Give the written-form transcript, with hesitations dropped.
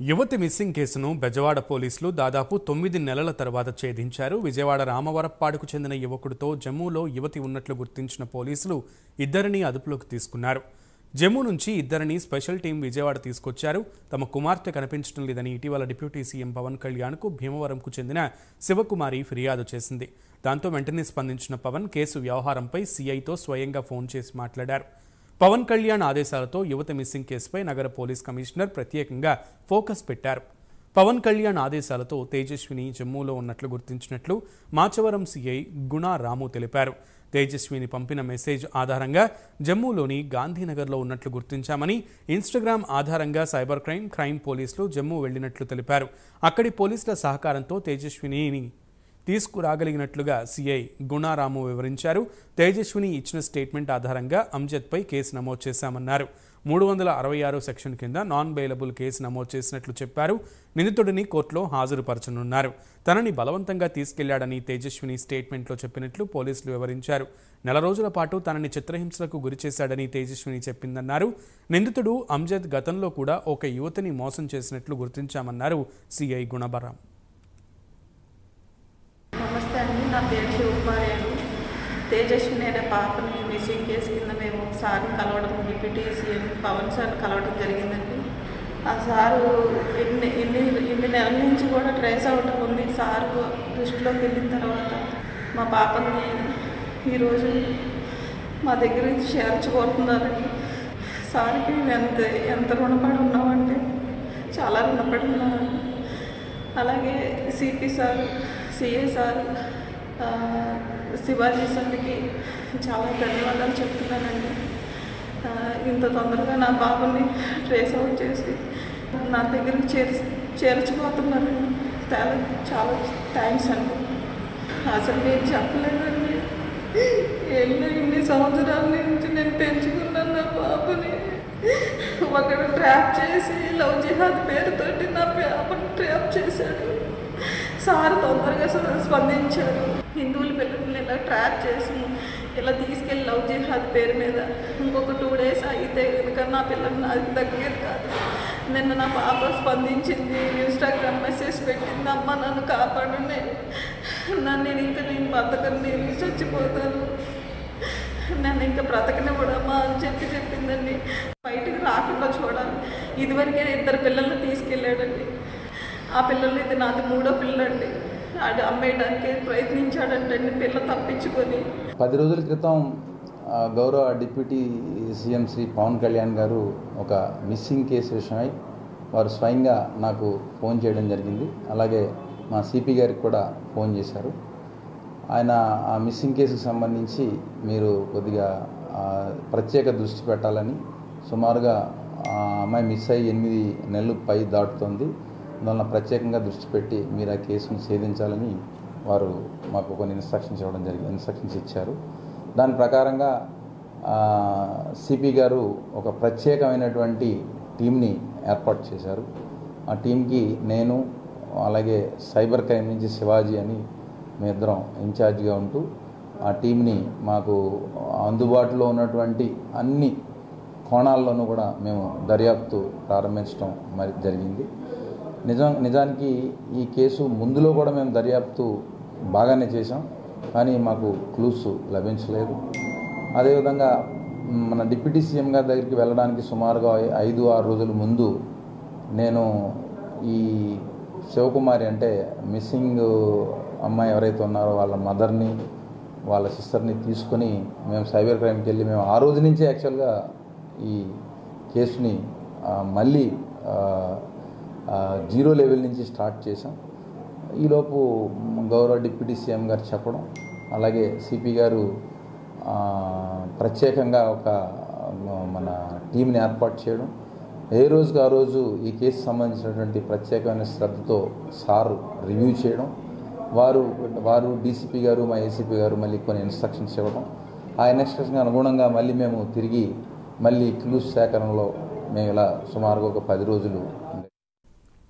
యువతి మిస్సింగ్ కేసును బెజవాడ పోలీసులు దాదాపు 9 నెలల తర్వాత ఛేదించారు. విజయవాడ రామవరప్పాడుకు చెందిన యువకుడితో జమ్మూలో యువతి ఉన్నట్లు గుర్తించిన పోలీసులు ఇద్దరిని అదుపులోకి తీసుకున్నారు. జమ్మూ నుంచి ఇద్దరిని స్పెషల్ టీం విజయవాడ తీసుకొచ్చారు. తమ కుమార్తె కనిపించడం లేదని ఇటీవల డిప్యూటీ సీఎం పవన్ కళ్యాణ్కు భీమవరంకు చెందిన శివకుమారి ఫిర్యాదు చేసింది. దాంతో వెంటనే స్పందించిన పవన్ కేసు వ్యవహారంపై సీఐతో స్వయంగా ఫోన్ చేసి మాట్లాడారు. పవన్ కళ్యాణ్ ఆదేశాలతో యువత మిస్సింగ్ కేసుపై నగర పోలీస్ కమిషనర్ ప్రత్యేకంగా ఫోకస్ పెట్టారు. పవన్ కళ్యాణ్ ఆదేశాలతో తేజస్విని జమ్మూలో ఉన్నట్లు గుర్తించినట్లు మాచవరం సీఐ గుణా రాము తెలిపారు. తేజస్విని పంపిన మెసేజ్ ఆధారంగా జమ్మూలోని గాంధీనగర్లో ఉన్నట్లు గుర్తించామని, ఇన్స్టాగ్రామ్ ఆధారంగా సైబర్ క్రైమ్ పోలీసులు జమ్మూ వెళ్లినట్లు తెలిపారు. అక్కడి పోలీసుల సహకారంతో తేజస్విని తీసుకురాగలిగినట్లుగా సీఐ గుణారాము వివరించారు. తేజస్విని ఇచ్చిన స్టేట్మెంట్ ఆధారంగా అంజద్పై కేసు నమోదు చేశామన్నారు. 366 సెక్షన్ కింద నాన్ బెయిలబుల్ కేసు నమోదు చేసినట్లు చెప్పారు. నిందితుడిని కోర్టులో హాజరుపరచనున్నారు. తనని బలవంతంగా తీసుకెళ్లాడని తేజస్విని స్టేట్మెంట్లో చెప్పినట్లు పోలీసులు వివరించారు. నెల రోజుల పాటు తనని చిత్రహింసలకు గురిచేశాడని తేజస్విని చెప్పిందన్నారు. నిందితుడు అంజద్ గతంలో కూడా ఒక యువతిని మోసం చేసినట్లు గుర్తించామన్నారు సీఐ గుణబరాం. నమస్తే అండి, నా పేరు శివకుమారి అండి. తేజస్విని అనే పాపని మిస్సింగ్ కేసు కింద మేము సార్ని కలవడం, డిప్యూటీ సీఎం పవన్ సార్ని కలవడం జరిగిందండి. ఆ సారు ఇన్ని నెలల నుంచి కూడా ట్రేస్ అవటం ఉంది. సారు దృష్టిలోకి వెళ్ళిన తర్వాత మా పాపని ఈరోజు మా దగ్గర చేర్చుకోతున్నారండి. సార్కి ఎంత రుణపడి ఉన్నామంటే చాలా రుణపడి ఉన్నామండి. అలాగే CP sir, CA sir, Shivaji సార్కి చాలా ధన్యవాదాలు చెప్తున్నానండి. ఇంత తొందరగా నా బాబుని ట్రేస్ అవుట్ చేసి నా దగ్గరికి చేర్చుకోతున్నారండి. చాలా థ్యాంక్స్ అండి. అసలు నేను చెప్పలేదండి. ఇన్ని సంవత్సరాల నుంచి నేను పెంచుకున్నాను నా బాబుని. ఒకడు ట్రాప్ చేసి లవ్ జిహాద్ పేరుతోటి నా పాపని ట్రాప్ చేశాడు. సార్ తొందరగా స్పందించారు. హిందువుల పిల్లల్ని ఇలా ట్రాప్ చేసి ఇలా తీసుకెళ్ళి లవ్ జిహాద్ పేరు మీద ఇంకొక 2 days అయితే కనుక నా పిల్లలు నాకు తగ్గేది కాదు. నిన్న నా పాప స్పందించింది, ఇన్స్టాగ్రామ్ మెసేజ్ పెట్టింది, అమ్మ నన్ను కాపాడు, నేను బతకను, నేను చచ్చిపోతాను, నన్ను ఇంకా బ్రతకనివ్వడమ్మా అని చెప్పిందండి. బయటికి రాకుండా చూడాలి. ఇదివరకే 2 పిల్లల్ని తీసుకెళ్ళాడండి. ఆ పిల్లలు ఇది నాది 3వ పిల్లండి. అది అమ్మేయడానికి ప్రయత్నించాడంటండి, పిల్ల తప్పించుకొని. 10 రోజుల క్రితం గౌరవ డిప్యూటీ సీఎం శ్రీ పవన్ కళ్యాణ్ గారు ఒక మిస్సింగ్ కేసు విషయమై వారు స్వయంగా నాకు ఫోన్ చేయడం జరిగింది. అలాగే మా సిపి గారికి కూడా ఫోన్ చేశారు. ఆయన ఆ మిస్సింగ్ కేసుకు సంబంధించి మీరు కొద్దిగా ప్రత్యేక దృష్టి పెట్టాలని, సుమారుగా అమ్మాయి మిస్ అయ్యి 8 నెలలు పై దాటుతుంది, అందువలన ప్రత్యేకంగా దృష్టి పెట్టి మీరు ఆ కేసును ఛేదించాలని వారు మాకు కొన్ని ఇన్స్ట్రక్షన్స్ ఇచ్చారు. దాని ప్రకారంగా సిపి గారు ఒక ప్రత్యేకమైనటువంటి టీంని ఏర్పాటు చేశారు. ఆ టీంకి నేను, అలాగే సైబర్ క్రైమ్ నుంచి శివాజీ అని మేమిద్దరం ఇన్ఛార్జిగా ఉంటూ ఆ టీంని మాకు అందుబాటులో ఉన్నటువంటి అన్ని కోణాల్లోనూ కూడా మేము దర్యాప్తు ప్రారంభించడం జరిగింది. నిజానికి ఈ కేసు ముందులో కూడా మేము దర్యాప్తు బాగానే చేసాం, కానీ మాకు క్లూస్ లభించలేదు. అదేవిధంగా మన డిప్యూటీ సీఎం గారి దగ్గరికి వెళ్ళడానికి సుమారుగా 5-6 రోజుల ముందు నేను ఈ శివకుమారి అంటే మిస్సింగ్ అమ్మాయి ఎవరైతే ఉన్నారో వాళ్ళ మదర్ని, వాళ్ళ సిస్టర్ని తీసుకొని మేము సైబర్ క్రైమ్కి వెళ్ళి మేము ఆ రోజు నుంచే యాక్చువల్గా ఈ కేసుని మళ్ళీ 0 లెవెల్ నుంచి స్టార్ట్ చేసాం. ఈలోపు గౌరవ డిప్యూటీ సీఎం గారు చెప్పడం, అలాగే సిపి గారు ప్రత్యేకంగా ఒక మన టీంని ఏర్పాటు చేయడం, ఏ రోజుకి ఆ రోజు ఈ కేసు సంబంధించినటువంటి ప్రత్యేకమైన శ్రద్ధతో సారు రివ్యూ చేయడం, వారు డీసీపీ గారు, మా ఏసీపీ గారు మళ్ళీ కొన్ని ఇన్స్ట్రక్షన్స్ ఇవ్వడం, ఆ ఇన్స్ట్రక్షన్ అనుగుణంగా మళ్ళీ మేము తిరిగి క్లూస్ సేకరణలో మేము ఇలా సుమారుగా ఒక 10 రోజులు